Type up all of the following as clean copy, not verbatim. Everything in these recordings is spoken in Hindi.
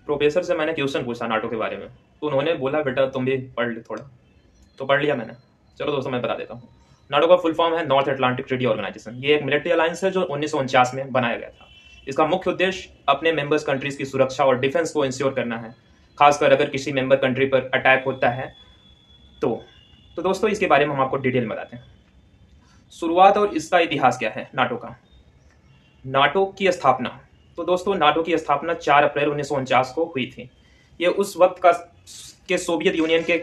प्रोफेसर से मैंने क्वेश्चन पूछा नाटो के बारे में, तो उन्होंने बोला बेटा तुम भी पढ़ ले थोड़ा। तो पढ़ लिया मैंने। चलो दोस्तों मैं बता देता हूँ। नाटो का फुल फॉर्म है नॉर्थ अटलांटिक ट्रीटी ऑर्गेनाइजेशन। ये एक मिलिट्री अलायंस है जो 1949 में बनाया गया था। इसका मुख्य उद्देश्य अपने मेंबर्स कंट्रीज की सुरक्षा और डिफेंस को इंश्योर करना है, खासकर अगर किसी मेंबर कंट्री पर अटैक होता है तो दोस्तों इसके बारे में हम आपको डिटेल में बताते हैं। शुरुआत और इसका इतिहास क्या है नाटो का। नाटो की स्थापना, तो दोस्तों नाटो की स्थापना 4 अप्रैल 1949 को हुई थी। ये उस वक्त के सोवियत यूनियन के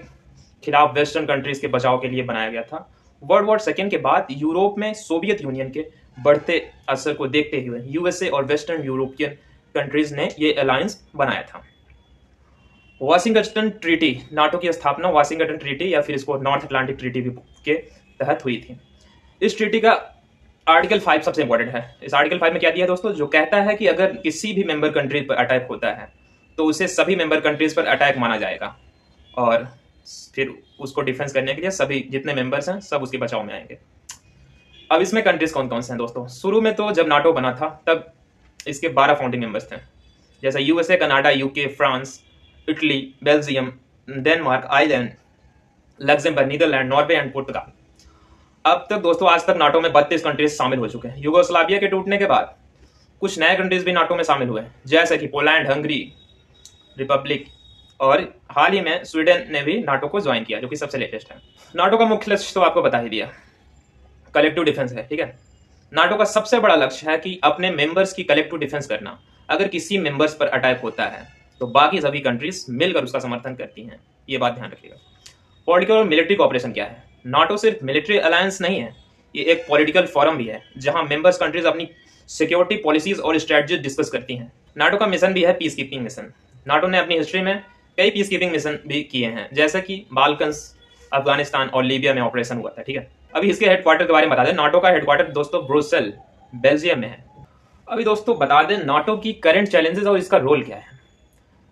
खिलाफ वेस्टर्न कंट्रीज के बचाव के लिए बनाया गया था। वर्ल्ड वॉर सेकेंड के बाद यूरोप में सोवियत यूनियन के बढ़ते असर को देखते हुए यूएसए और वेस्टर्न यूरोपियन कंट्रीज ने ये अलायंस बनाया था। वाशिंगटन ट्रीटी, नाटो की स्थापना वाशिंगटन ट्रीटी या फिर इसको नॉर्थ अटलांटिक ट्रीटी के तहत हुई थी। इस ट्रीटी का आर्टिकल 5 सबसे इंपॉर्टेंट है। इस आर्टिकल 5 में क्या दिया है दोस्तों, जो कहता है कि अगर किसी भी मेंबर कंट्री पर अटैक होता है तो उसे सभी मेंबर कंट्रीज पर अटैक माना जाएगा और फिर उसको डिफेंस करने के लिए सभी जितने मेंबर्स हैं सब उसके बचाव में आएंगे। अब इसमें कंट्रीज कौन कौन से हैं दोस्तों। शुरू में तो जब नाटो बना था तब इसके 12 फाउंडिंग मेंबर्स थे, जैसे USA, Canada, UK, France, Italy, Belgium, Denmark, Ireland, Luxembourg, Netherlands, Norway and Portugal. अब तक दोस्तों आज तक नाटो में 32 कंट्रीज शामिल हो चुके हैं। यूगोस्लाविया के टूटने के बाद कुछ नए कंट्रीज भी नाटो में शामिल हुए हैं, जैसे कि पोलैंड, हंगरी रिपब्लिक और हाल ही में स्वीडन ने भी नाटो को ज्वाइन किया, जो कि सबसे लेटेस्ट है। नाटो का मुख्य लक्ष्य तो आपको बता ही दिया, कलेक्टिव डिफेंस है। ठीक है, नाटो का सबसे बड़ा लक्ष्य है कि अपने मेंबर्स की कलेक्टिव डिफेंस करना। अगर किसी मेंबर्स पर अटैक होता है तो बाकी सभी कंट्रीज मिलकर उसका समर्थन करती हैं, ये बात ध्यान रखिएगा। पॉलिटिकल और मिलिट्री कॉपरेशन क्या है। नाटो सिर्फ मिलिट्री अलायंस नहीं है, ये एक पॉलिटिकल फोरम भी है जहां मेंबर्स कंट्रीज अपनी सिक्योरिटी पॉलिसीज और स्ट्रेटजी डिस्कस करती हैं। नाटो का मिशन भी है पीस कीपिंग मिशन। नाटो ने अपनी हिस्ट्री में कई पीस कीपिंग मिशन भी किए हैं, जैसे कि बाल्कन्स, अफगानिस्तान और लीबिया में ऑपरेशन हुआ था। ठीक है, अभी इसके हेडक्वार्टर के बारे में बता दें। नाटो का हेडक्वार्टर दोस्तों ब्रुसेल, बेल्जियम में है। अभी दोस्तों बता दें नाटो की करंट चैलेंजेस और इसका रोल क्या है।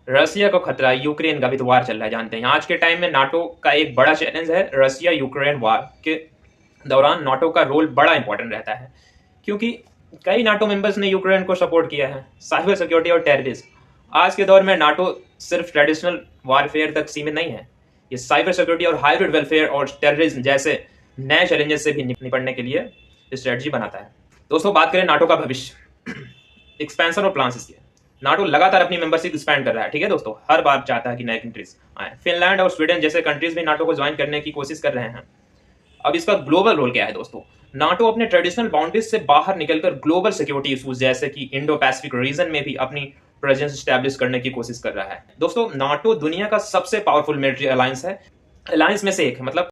रसिया को खतरा, यूक्रेन का भी तो वार चल रहा है, जानते हैं। आज के टाइम में नाटो का एक बड़ा चैलेंज है रसिया यूक्रेन वार के दौरान नाटो का रोल बड़ा इंपॉर्टेंट रहता है, क्योंकि कई नाटो मेंबर्स ने यूक्रेन को सपोर्ट किया है। साइबर सिक्योरिटी और टेररिज्म, आज के दौर में नाटो सिर्फ ट्रेडिशनल वारफेयर तक सीमित नहीं है, ये साइबर सिक्योरिटी और हाइब्रिड वेलफेयर और टेररिज्म जैसे नए चैलेंजेस से भी निपटने के लिए स्ट्रेटजी बनाता है। दोस्तों बात करें नाटो का भविष्य, एक्सपेंशन और प्लान्स इसके। नाटो लगातार अपनी मेंबरशिप एक्सपैंड कर रहा है। ठीक है दोस्तों, हर बार चाहता है कि नए कंट्रीज आए। फिनलैंड और स्वीडन जैसे कंट्रीज भी नाटो को ज्वाइन करने की कोशिश कर रहे हैं। अब इसका ग्लोबल रोल क्या है दोस्तों। नाटो अपने ट्रेडिशनल बाउंड्रीज से बाहर निकलकर ग्लोबल सिक्योरिटी इशूज जैसे कि इंडो पैसिफिक रीजन में भी अपनी प्रेजेंस स्टैब्लिश करने की कोशिश कर रहा है। दोस्तों नाटो दुनिया का सबसे पावरफुल मिलिट्री अलायंस है, अलायंस में से एक है, मतलब